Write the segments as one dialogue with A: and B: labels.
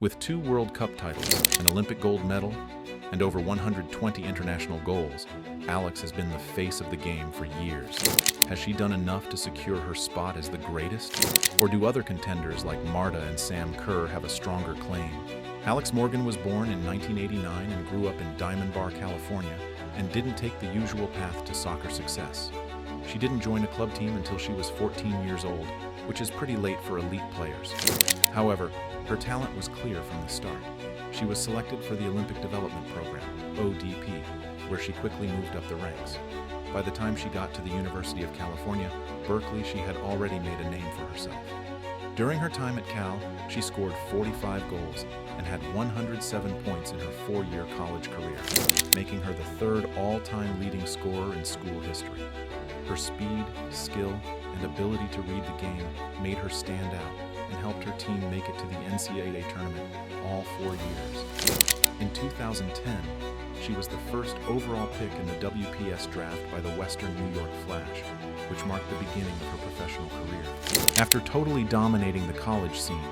A: With 2 World Cup titles, an Olympic gold medal, and over 120 international goals, Alex has been the face of the game for years. Has she done enough to secure her spot as the greatest? Or do other contenders like Marta and Sam Kerr have a stronger claim? Alex Morgan was born in 1989 and grew up in Diamond Bar, California, and didn't take the usual path to soccer success. She didn't join a club team until she was 14 years old, which is pretty late for elite players. However, her talent was clear from the start. She was selected for the Olympic Development Program, ODP, where she quickly moved up the ranks. By the time she got to the University of California, Berkeley, she had already made a name for herself. During her time at Cal, she scored 45 goals and had 107 points in her 4-year college career, making her the 3rd all-time leading scorer in school history. Her speed, skill, and ability to read the game made her stand out and helped her team make it to the NCAA tournament all 4 years. In 2010, she was the first overall pick in the WPS draft by the Western New York Flash, which marked the beginning of her professional career. After totally dominating the college scene,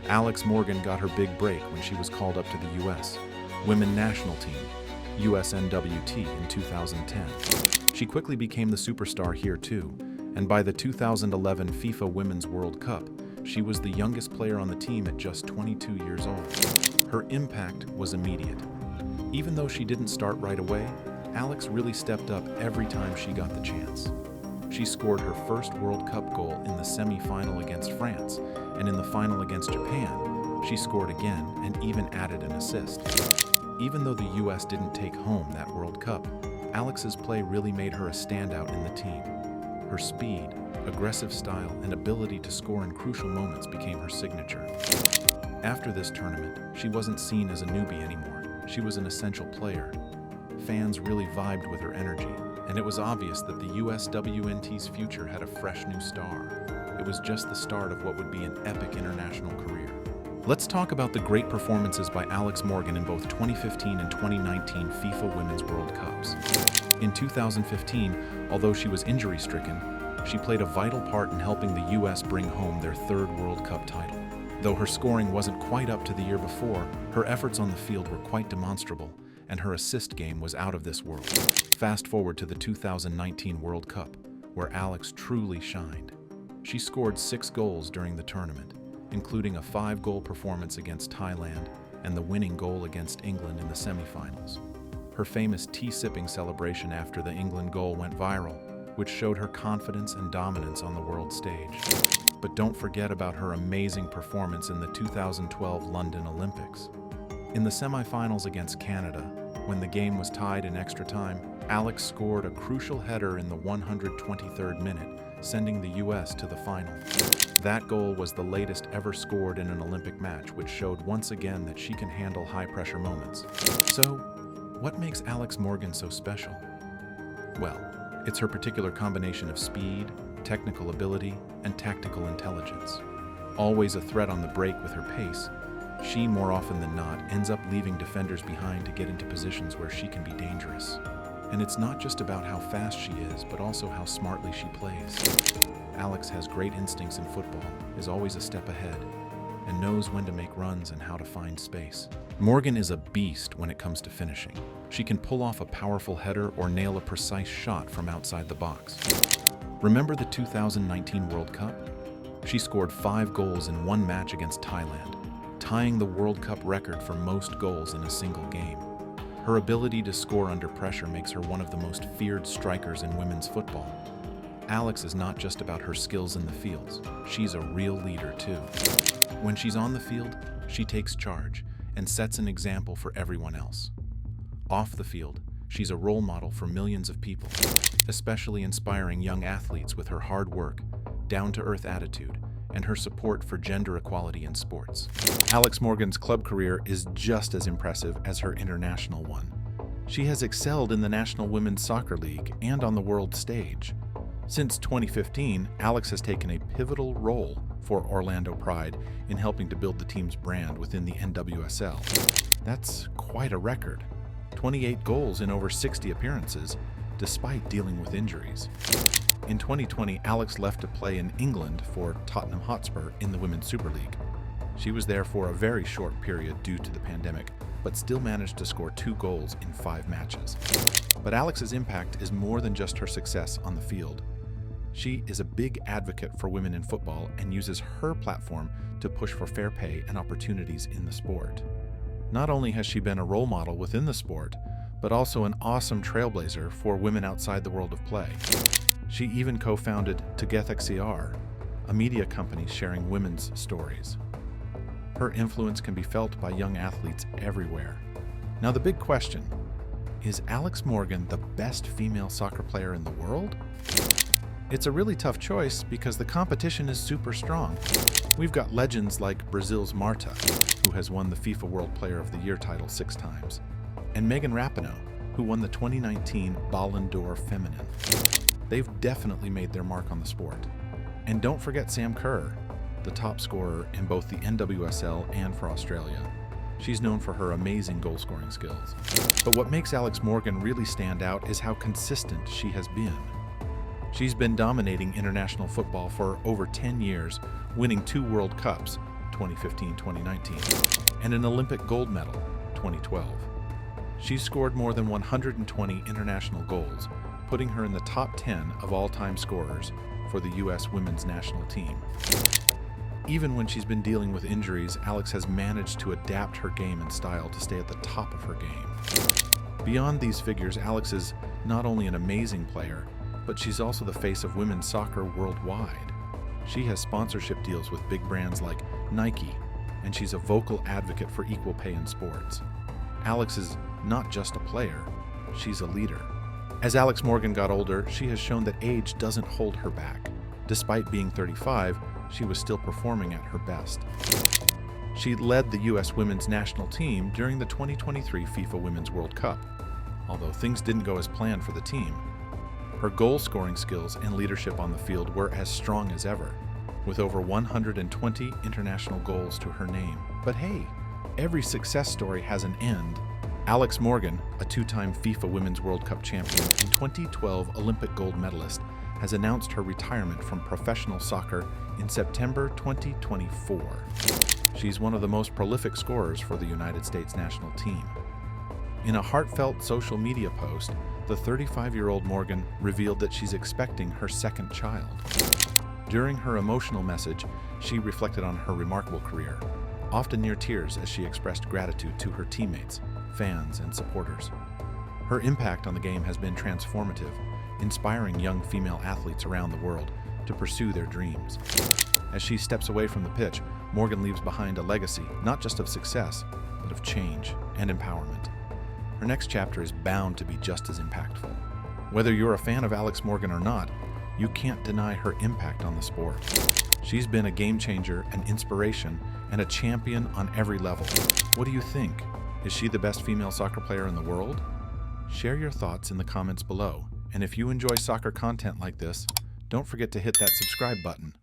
A: Alex Morgan got her big break when she was called up to the U.S. Women National Team, USNWT, in 2010. She quickly became the superstar here too, and by the 2011 FIFA Women's World Cup, she was the youngest player on the team at just 22 years old. Her impact was immediate. Even though she didn't start right away, Alex really stepped up every time she got the chance. She scored her first World Cup goal in the semi-final against France, and in the final against Japan, she scored again and even added an assist. Even though the US didn't take home that World Cup, Alex's play really made her a standout in the team. Her speed, aggressive style, and ability to score in crucial moments became her signature. After this tournament, she wasn't seen as a newbie anymore. She was an essential player. Fans really vibed with her energy, and it was obvious that the USWNT's future had a fresh new star. It was just the start of what would be an epic international career. Let's talk about the great performances by Alex Morgan in both 2015 and 2019 FIFA Women's World Cups. In 2015, although she was injury-stricken, she played a vital part in helping the US bring home their 3rd World Cup title. Though her scoring wasn't quite up to the year before, her efforts on the field were quite demonstrable, and her assist game was out of this world. Fast forward to the 2019 World Cup, where Alex truly shined. She scored 6 goals during the tournament, including a 5-goal performance against Thailand and the winning goal against England in the semifinals. Her famous tea-sipping celebration after the England goal went viral, which showed her confidence and dominance on the world stage. But don't forget about her amazing performance in the 2012 London Olympics. In the semifinals against Canada, when the game was tied in extra time, Alex scored a crucial header in the 123rd minute, sending the US to the final. That goal was the latest ever scored in an Olympic match, which showed once again that she can handle high-pressure moments. So, what makes Alex Morgan so special? Well, it's her particular combination of speed, technical ability, and tactical intelligence. Always a threat on the break with her pace, she, more often than not, ends up leaving defenders behind to get into positions where she can be dangerous. And it's not just about how fast she is, but also how smartly she plays. Alex has great instincts in football, is always a step ahead, and knows when to make runs and how to find space. Morgan is a beast when it comes to finishing. She can pull off a powerful header or nail a precise shot from outside the box. Remember the 2019 World Cup? She scored 5 goals in one match against Thailand, tying the World Cup record for most goals in a single game. Her ability to score under pressure makes her one of the most feared strikers in women's football. Alex is not just about her skills in the fields, she's a real leader too. When she's on the field, she takes charge and sets an example for everyone else. Off the field, she's a role model for millions of people, especially inspiring young athletes with her hard work, down-to-earth attitude, and her support for gender equality in sports. Alex Morgan's club career is just as impressive as her international one. She has excelled in the National Women's Soccer League and on the world stage. Since 2015, Alex has taken a pivotal role for Orlando Pride in helping to build the team's brand within the NWSL. That's quite a record. 28 goals in over 60 appearances, despite dealing with injuries. In 2020, Alex left to play in England for Tottenham Hotspur in the Women's Super League. She was there for a very short period due to the pandemic, but still managed to score 2 goals in 5 matches. But Alex's impact is more than just her success on the field. She is a big advocate for women in football and uses her platform to push for fair pay and opportunities in the sport. Not only has she been a role model within the sport, but also an awesome trailblazer for women outside the world of play. She even co-founded Tegethxiar, a media company sharing women's stories. Her influence can be felt by young athletes everywhere. Now the big question, is Alex Morgan the best female soccer player in the world? It's a really tough choice because the competition is super strong. We've got legends like Brazil's Marta, who has won the FIFA World Player of the Year title 6 times, and Megan Rapinoe, who won the 2019 Ballon d'Or Feminine. They've definitely made their mark on the sport. And don't forget Sam Kerr, the top scorer in both the NWSL and for Australia. She's known for her amazing goal-scoring skills. But what makes Alex Morgan really stand out is how consistent she has been. She's been dominating international football for over 10 years, winning 2 World Cups, 2015-2019, and an Olympic gold medal, 2012. She's scored more than 120 international goals, putting her in the top 10 of all-time scorers for the U.S. women's national team. Even when she's been dealing with injuries, Alex has managed to adapt her game and style to stay at the top of her game. Beyond these figures, Alex is not only an amazing player, but she's also the face of women's soccer worldwide. She has sponsorship deals with big brands like Nike, and she's a vocal advocate for equal pay in sports. Alex is not just a player, she's a leader. As Alex Morgan got older, she has shown that age doesn't hold her back. Despite being 35, she was still performing at her best. She led the U.S. women's national team during the 2023 FIFA Women's World Cup. Although things didn't go as planned for the team, her goal-scoring skills and leadership on the field were as strong as ever, with over 120 international goals to her name. But hey, every success story has an end. Alex Morgan, a 2-time FIFA Women's World Cup champion and 2012 Olympic gold medalist, has announced her retirement from professional soccer in September 2024. She's one of the most prolific scorers for the United States national team. In a heartfelt social media post, the 35-year-old Morgan revealed that she's expecting her 2nd child. During her emotional message, she reflected on her remarkable career, often near tears as she expressed gratitude to her teammates, fans, and supporters. Her impact on the game has been transformative, inspiring young female athletes around the world to pursue their dreams. As she steps away from the pitch, Morgan leaves behind a legacy not just of success, but of change and empowerment. Her next chapter is bound to be just as impactful. Whether you're a fan of Alex Morgan or not, you can't deny her impact on the sport. She's been a game changer, an inspiration, and a champion on every level. What do you think? Is she the best female soccer player in the world? Share your thoughts in the comments below. And if you enjoy soccer content like this, don't forget to hit that subscribe button.